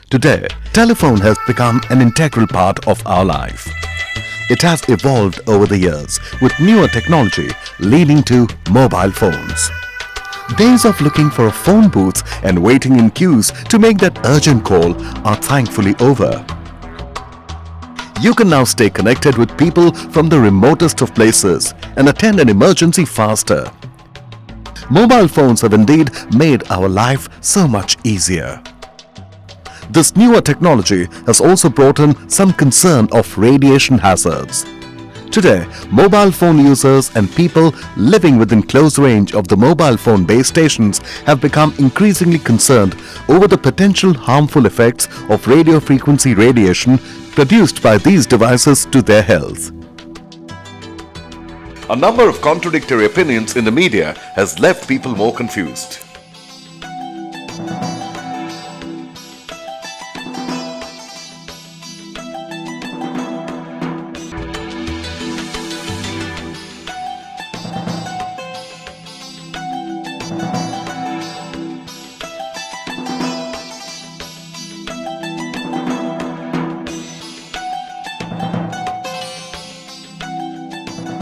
Today, telephone has become an integral part of our life. It has evolved over the years with newer technology leading to mobile phones. Days of looking for a phone booth and waiting in queues to make that urgent call are thankfully over. You can now stay connected with people from the remotest of places and attend an emergency faster. Mobile phones have indeed made our life so much easier. This newer technology has also brought in some concern of radiation hazards. Today, mobile phone users and people living within close range of the mobile phone base stations have become increasingly concerned over the potential harmful effects of radio frequency radiation produced by these devices to their health. A number of contradictory opinions in the media has left people more confused.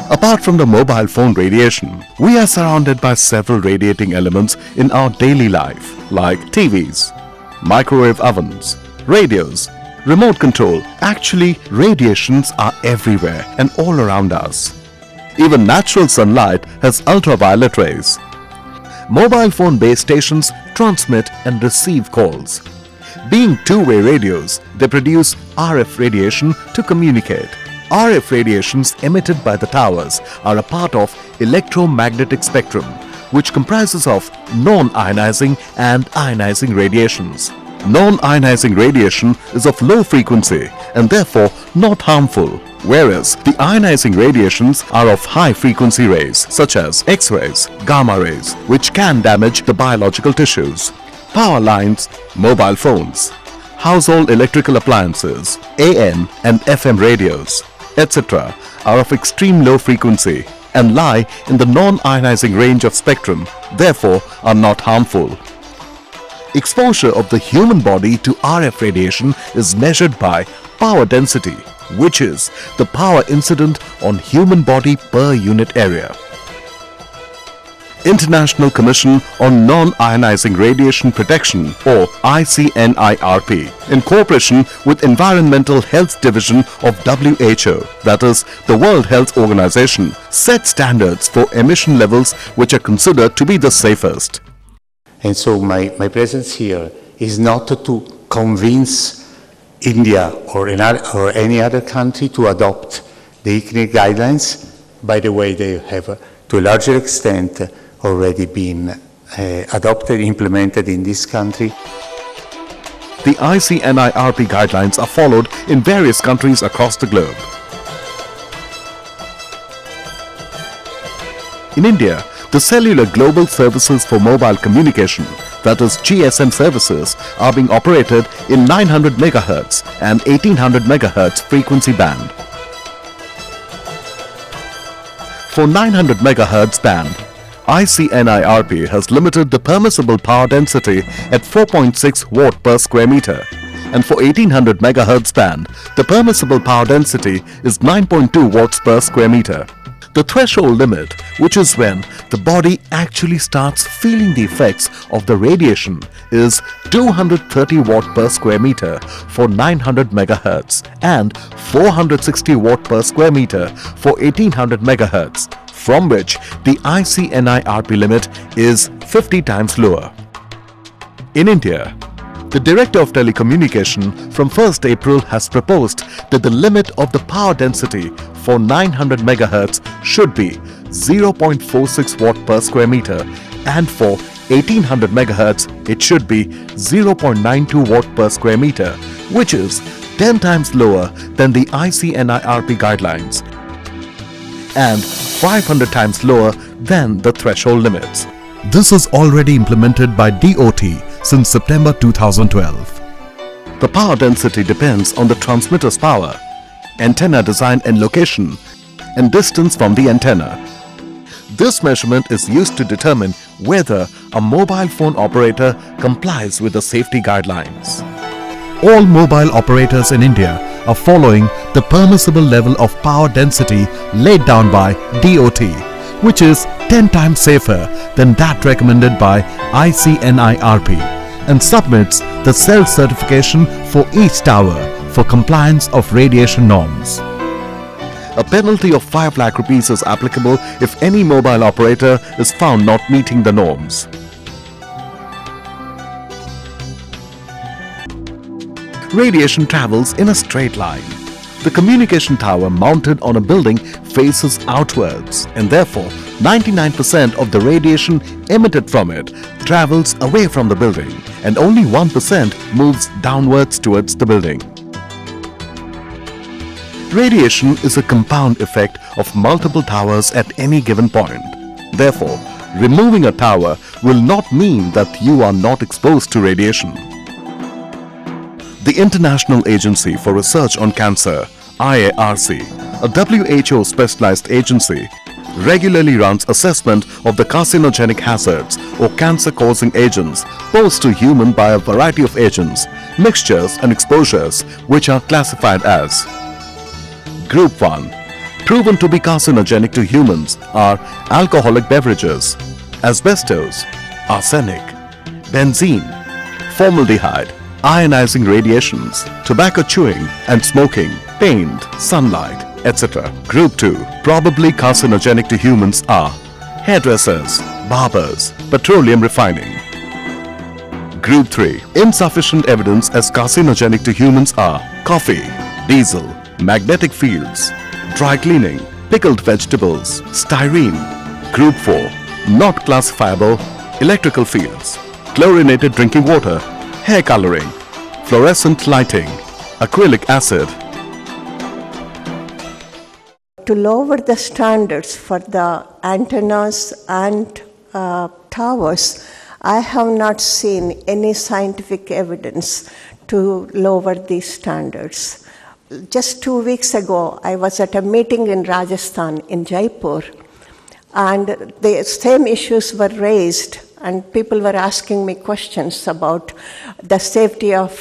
Apart from the mobile phone radiation, we are surrounded by several radiating elements in our daily life like TVs, microwave ovens, radios, remote control. Actually, radiations are everywhere and all around us. Even natural sunlight has ultraviolet rays. Mobile phone base stations transmit and receive calls. Being two-way radios, they produce RF radiation to communicate. RF radiations emitted by the towers are a part of electromagnetic spectrum, which comprises of non-ionizing and ionizing radiations. Non-ionizing radiation is of low frequency and therefore not harmful, whereas the ionizing radiations are of high frequency rays such as X-rays, gamma rays, which can damage the biological tissues. Power lines, mobile phones, household electrical appliances, AM and FM radios, etc. are of extreme low frequency and lie in the non-ionizing range of spectrum, therefore are not harmful. Exposure of the human body to RF radiation is measured by power density, which is the power incident on human body per unit area. International Commission on Non-Ionizing Radiation Protection or ICNIRP in cooperation with Environmental Health Division of WHO, that is the World Health Organization, set standards for emission levels which are considered to be the safest. And so my presence here is not to convince India or any other country to adopt the ICNIRP guidelines. By the way, they have to a larger extent already been adopted, implemented in this country. The ICNIRP guidelines are followed in various countries across the globe. In India, the Cellular Global Services for Mobile Communication, that is GSM services, are being operated in 900 MHz and 1800 MHz frequency band. For 900 MHz band, ICNIRP has limited the permissible power density at 4.6 watt per square meter, and for 1800 MHz band, the permissible power density is 9.2 watts per square meter. The threshold limit, which is when the body actually starts feeling the effects of the radiation, is 230 watt per square meter for 900 MHz and 460 watt per square meter for 1800 MHz. From which the ICNIRP limit is 50 times lower. In India, the Director of Telecommunication from 1st April has proposed that the limit of the power density for 900 MHz should be 0.46 watt per square meter and for 1800 MHz it should be 0.92 watt per square meter, which is 10 times lower than the ICNIRP guidelines and 500 times lower than the threshold limits. This is already implemented by DOT since September 2012. The power density depends on the transmitter's power, antenna design and location, and distance from the antenna. This measurement is used to determine whether a mobile phone operator complies with the safety guidelines. all mobile operators in India are following the permissible level of power density laid down by DOT, which is 10 times safer than that recommended by ICNIRP, and submits the self-certification for each tower for compliance of radiation norms. A penalty of 5 lakh rupees is applicable if any mobile operator is found not meeting the norms. Radiation travels in a straight line. The communication tower mounted on a building faces outwards, and therefore 99% of the radiation emitted from it travels away from the building and only 1% moves downwards towards the building. Radiation is a compound effect of multiple towers at any given point. Therefore, removing a tower will not mean that you are not exposed to radiation. The International Agency for Research on Cancer, IARC, a WHO specialized agency, regularly runs assessment of the carcinogenic hazards or cancer-causing agents posed to human by a variety of agents, mixtures and exposures which are classified as Group 1. Proven to be carcinogenic to humans are alcoholic beverages, asbestos, arsenic, benzene, formaldehyde, ionizing radiations, tobacco chewing and smoking, paint, sunlight, etc. Group 2. Probably carcinogenic to humans are hairdressers, barbers, petroleum refining. Group 3. Insufficient evidence as carcinogenic to humans are coffee, diesel, magnetic fields, dry cleaning, pickled vegetables, styrene. Group 4. Not classifiable electrical fields, chlorinated drinking water, hair coloring, fluorescent lighting, acrylic acid. To lower the standards for the antennas and towers, I have not seen any scientific evidence to lower these standards. Just 2 weeks ago, I was at a meeting in Rajasthan, in Jaipur, and the same issues were raised, and people were asking me questions about the safety of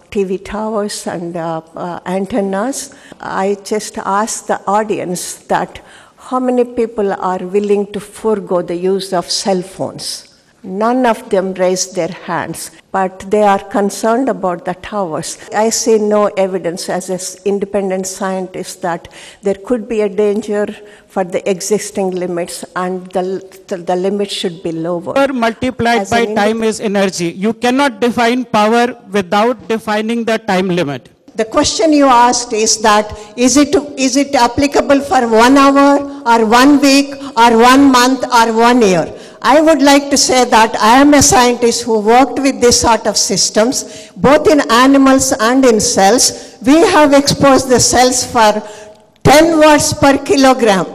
TV towers and antennas. I just asked the audience that how many people are willing to forego the use of cell phones. None of them raised their hands, but they are concerned about the towers. I see no evidence as an independent scientist that there could be a danger for the existing limits, and the limit should be lower. Power multiplied by time is energy. You cannot define power without defining the time limit. The question you asked is that, is it applicable for 1 hour or 1 week or 1 month or 1 year? I would like to say that I am a scientist who worked with this sort of systems, both in animals and in cells. We have exposed the cells for 10 watts per kilogram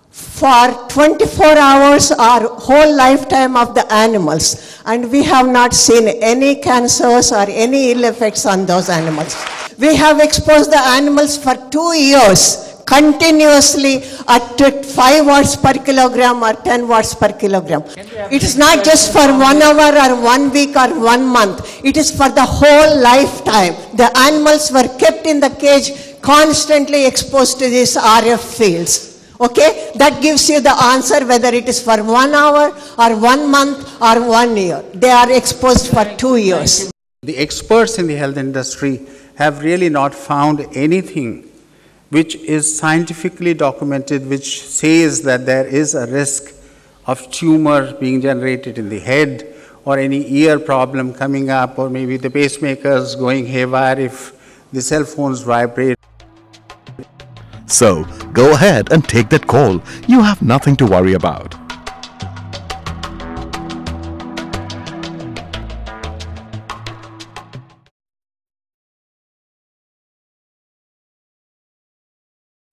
for 24 hours or whole lifetime of the animals, and we have not seen any cancers or any ill effects on those animals. We have exposed the animals for 2 years continuously at 5 watts per kilogram or 10 watts per kilogram. It is not just for 1 hour or 1 week or 1 month. It is for the whole lifetime. The animals were kept in the cage, constantly exposed to these RF fields. Okay, that gives you the answer whether it is for 1 hour or 1 month or 1 year. They are exposed for 2 years. The experts in the health industry have really not found anything which is scientifically documented, which says that there is a risk of tumor being generated in the head, or any ear problem coming up, or maybe the pacemakers going haywire if the cell phones vibrate. So, go ahead and take that call. You have nothing to worry about.